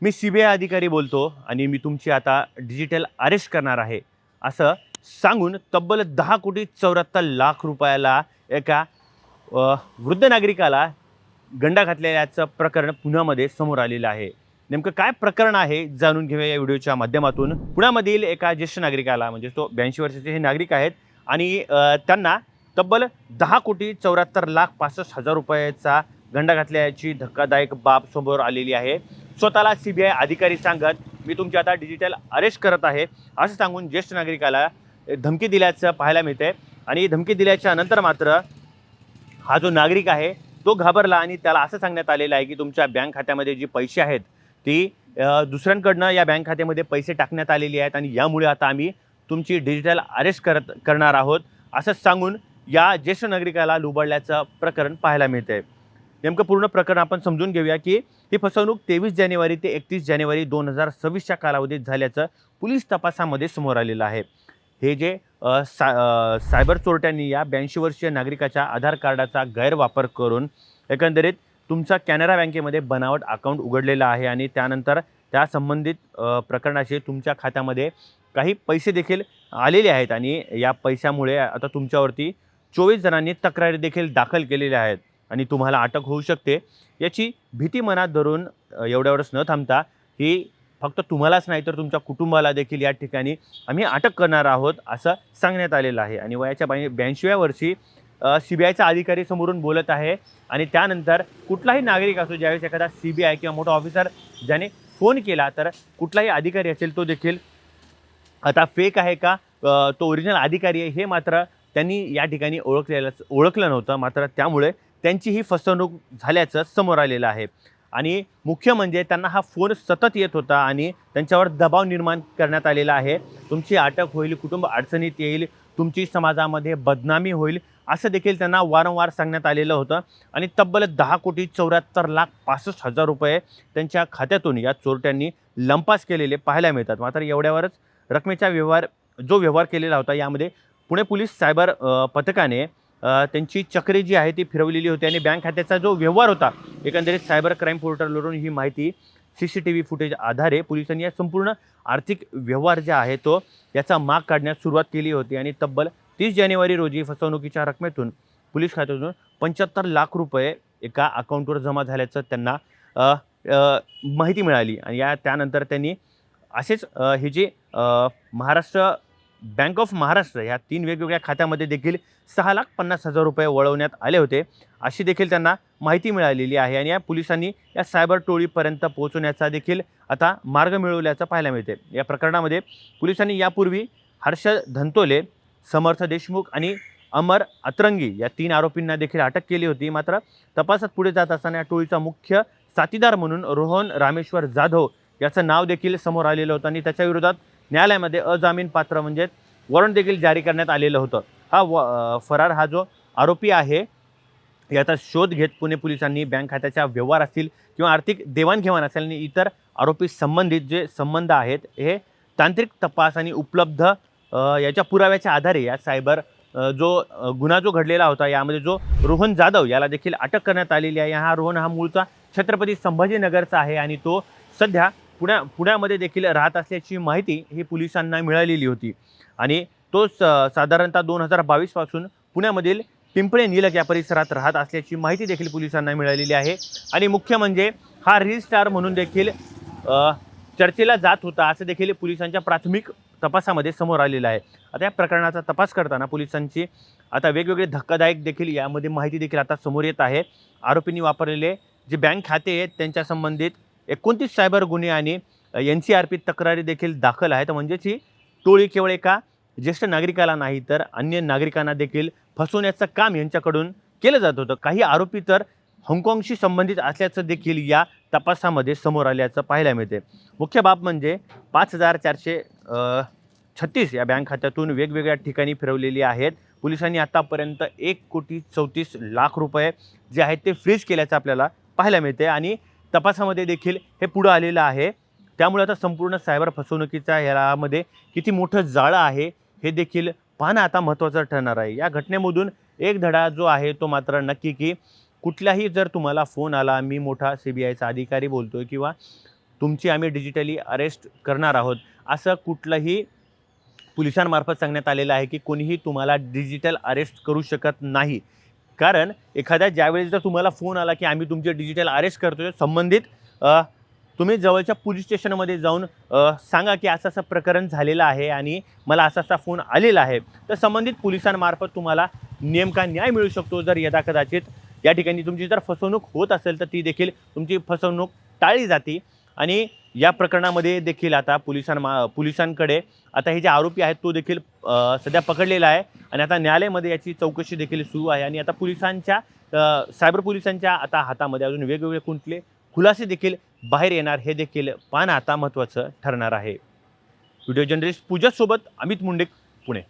मी CBI अधिकारी बोलतो आणि मी तुमची आता डिजिटल अरेस्ट करणार आहे असं सांगून तब्बल 10,74,00,000 रुपयाला एका वृद्ध नागरिकाला गंडा घातलेल्याचं प्रकरण पुण्यामध्ये समोर आलेलं आहे। नेमकं काय प्रकरण आहे जाणून घेऊया या व्हिडिओच्या माध्यमातून। पुण्यामधील एका ज्येष्ठ नागरिकाला म्हणजे तो 82 वर्षाचे हे नागरिक आहेत आणि त्यांना तब्बल 10,74,65,000 रुपयाचा गंडा घातल्याची धक्कादायक बाब समोर आलेली आहे। स्वतःला सीबीआय अधिकारी सांगत मी तुमची आता डिजिटल अरेस्ट करत आहे असं सांगून ज्येष्ठ नागरिकाला धमकी दिल्याचं पाहायला मिळते आणि धमकी दिल्याच्या नंतर मात्र हा जो नागरिक आहे तो घाबरला आणि त्याला असं सांगण्यात आलेलं आहे की तुमच्या बँक खात्यामध्ये जी पैसे आहेत ती दुसऱ्यांकडनं या बँक खात्यामध्ये पैसे टाकण्यात आलेली आहेत आणि यामुळे आता आम्ही तुमची डिजिटल अरेस्ट करणार आहोत असं सांगून या ज्येष्ठ नागरिकाला लुबाडल्याचं प्रकरण पाहायला मिळते। नेमकं पूर्ण प्रकरण आपण समजून घेऊया की ही फसवणूक 23 जानेवारी ते 31 जानेवारी 2026च्या कालावधीत झाल्याचं पोलीस तपासामध्ये समोर आलेलं आहे। हे जे सायबर चोरट्यांनी या 82 वर्षीय नागरिकाच्या आधार कार्डाचा गैरवापर करून एकंदरीत तुमचा कॅनरा बँकेमध्ये बनावट अकाउंट उघडलेला आहे आणि त्यानंतर त्या संबंधित प्रकरणाचे तुमच्या खात्यामध्ये काही पैसे देखील आलेले आहेत आणि या पैशामुळे आता तुमच्यावरती 24 जणांनी तक्रारी देखील दाखल केलेल्या आहेत आणि तुम्हाला अटक होऊ शकते याची भीती मनात धरून एवढ्यावरच न थांबता ही फक्त तुम्हालाच नाही तर तुमच्या कुटुंबाला देखील या ठिकाणी आम्ही अटक करणार आहोत असं सांगण्यात आलेलं आहे। आणि वयाच्या 82व्या वर्षी सीबीआयचा अधिकारी समोरून बोलत आहे आणि त्यानंतर कुठलाही नागरिक असो ज्यावेळेस एखादा सीबीआय किंवा मोठा ऑफिसर ज्याने फोन केला तर कुठलाही अधिकारी असेल तो देखील आता फेक आहे का तो ओरिजिनल अधिकारी आहे हे मात्र त्यांनी या ठिकाणी ओळखलं नव्हतं, मात्र त्यामुळे त्यांची ही फसवणूक झाल्याचं समोर आलेलं आहे। आणि मुख्य म्हणजे त्यांना हा फोन सतत येत होता आणि त्यांच्यावर दबाव निर्माण करण्यात आलेला आहे, तुमची अटक होईल, कुटुंब अडचणीत येईल, तुमची समाजामध्ये बदनामी होईल असं देखील त्यांना वारंवार सांगण्यात आलेलं होतं आणि तब्बल 10,74,65,000 रुपये त्यांच्या खात्यातून या चोरट्यांनी लंपास केलेले पाहायला मिळतात। मात्र एवढ्यावरच रकमेचा व्यवहार केलेला होता यामध्ये पुणे पोलीस सायबर पथकाने त्यांची चक्री जी आहे ती फिरवलेली होती आणि बँक खात्याचा जो व्यवहार होता एकंदरीत सायबर क्राईम पोर्टलवरून ही माहिती CCTV फुटेज आधारे पोलिसांनी या संपूर्ण आर्थिक व्यवहार जे आहे तो याचा माग काढण्यास सुरुवात केली होती आणि तब्बल 30 जानेवारी रोजी फसवणुकीच्या रकमेतून पोलीस खात्यातून 75 लाख रुपये एका अकाउंटवर जमा झाल्याचं त्यांना माहिती मिळाली आणि त्यानंतर त्यांनी असेच हे जे महाराष्ट्र बँक ऑफ महाराष्ट्र ह्या 3 वेगवेगळ्या खात्यामध्ये देखील 6,50,000 रुपये वळवण्यात आले होते अशी देखील त्यांना माहिती मिळालेली आहे आणि या पोलिसांनी या सायबर टोळीपर्यंत पोहोचण्याचा देखील आता मार्ग मिळवल्याचं पाहायला मिळते। या प्रकरणामध्ये पोलिसांनी यापूर्वी हर्षद धंतोले, समर्थ देशमुख आणि अमर अतरंगी या 3 आरोपींना देखील अटक केली होती। मात्र तपासात पुढे जात असताना या टोळीचा मुख्य साथीदार म्हणून रोहन रामेश्वर जाधव याचं नाव देखील समोर आलेलं होतं आणि त्याच्या विरोधात न्यायालयामध्ये अजामीन पात्र म्हणजे वॉरंट देखील जारी करण्यात आलेलं होतं। फरार हा जो आरोपी आहे याचा शोध घेत पुणे पोलिसांनी बँक खात्याच्या व्यवहार असतील किंवा आर्थिक देवाणघेवाण असेल आणि इतर आरोपी संबंधित जे संबंध आहेत हे तांत्रिक तपास आणि उपलब्ध याच्या पुराव्याच्या आधारे या सायबर गुन्हा जो घडलेला होता यामध्ये जो रोहन जाधव याला देखील अटक करण्यात आलेली आहे। हा रोहन हा मूळचा छत्रपती संभाजीनगरचा आहे आणि तो सध्या पुण्यामध्ये देखील राहत असल्याची माहिती ही पोलिसांना मिळालेली होती आणि तो साधारणतः 2022 पासून पुण्यामधील पिंपळे निलक या परिसरात राहत असल्याची माहिती देखील पोलिसांना मिळालेली आहे आणि मुख्य म्हणजे हा रील स्टार म्हणून देखील चर्चेला जात होता असं देखील पोलिसांच्या प्राथमिक तपासामध्ये समोर आलेलं आहे। आता या प्रकरणाचा तपास करताना पोलिसांची आता वेगवेगळे धक्कादायक देखील यामध्ये माहिती देखील आता समोर येत आहे। आरोपींनी वापरलेले जे बँक खाते आहेत त्यांच्या संबंधित 29 सायबर गुन्हे आणि NCRP तक्रारी देखील दाखल आहेत। म्हणजेच ही टोळी केवळ एका ज्येष्ठ नागरिकाला नाही तर अन्य नागरिकांना देखील फसवण्याचं काम यांच्याकडून केलं जात होतं। काही आरोपी तर हाँगकाँगशी संबंधित असल्याचं देखील या तपासामध्ये समोर आल्याचं पाहायला मिळते। मुख्य बाब म्हणजे 5,436 या बँक खात्यातून वेगवेगळ्या ठिकाणी फिरवलेली आहेत। पोलिसांनी आतापर्यंत 1,34,00,000 रुपये जे आहेत ते फ्रीज केल्याचं आपल्याला पाहायला मिळते आणि तपासामध्ये देखील हे पुढे आलेलं आहे। त्यामुळे आता संपूर्ण सायबर फसवणुकीच्या यामध्ये किती मोठं जाळं आहे हे देखील पाहणं आता महत्त्वाचं ठरणार आहे। या घटनेमधून एक धडा जो आहे तो मात्र नक्की की कुठल्याही जर तुम्हाला फोन आला, मी मोठा CBIचा अधिकारी बोलतोय किंवा तुमची आम्ही डिजिटली अरेस्ट करणार आहोत, असं कुठलंही पोलिसांमार्फत सांगण्यात आलेलं आहे की कोणीही तुम्हाला डिजिटल अरेस्ट करू शकत नाही. कारण एखाद्या ज्यावेळेस जर तुम्हाला फोन आला की आम्ही तुमचे डिजिटल अरेस्ट करतोय, संबंधित तुम्ही जवळच्या पोलीस स्टेशनमध्ये जाऊन सांगा की असं-असं प्रकरण झालेलं आहे आणि मला असा-असा फोन आलेला आहे. तर संबंधित पोलिसांमार्फत तुम्हाला नेमका न्याय मिळू शकतो. जर यदाकदाचित या ठिकाणी तुमची जर फसवणूक होत असेल तर ती देखील तुमची फसवणूक टाळली जाते. आणि या प्रकरणामध्ये देखील आता पोलिसांकडे आता हे जे आरोपी आहेत तो देखील सध्या पकडलेला आहे आणि आता न्यायालयामध्ये याची चौकशी देखील सुरू आहे. आणि आता सायबर पोलिसांच्या आता हातामध्ये अजून वेगवेगळे कुठले खुलासे देखील बाहेर येणार हे देखील पाहणं आता महत्त्वाचं ठरणार आहे. व्हिडिओ जर्नलिस्ट पूजासोबत अमित मुंडे, पुणे.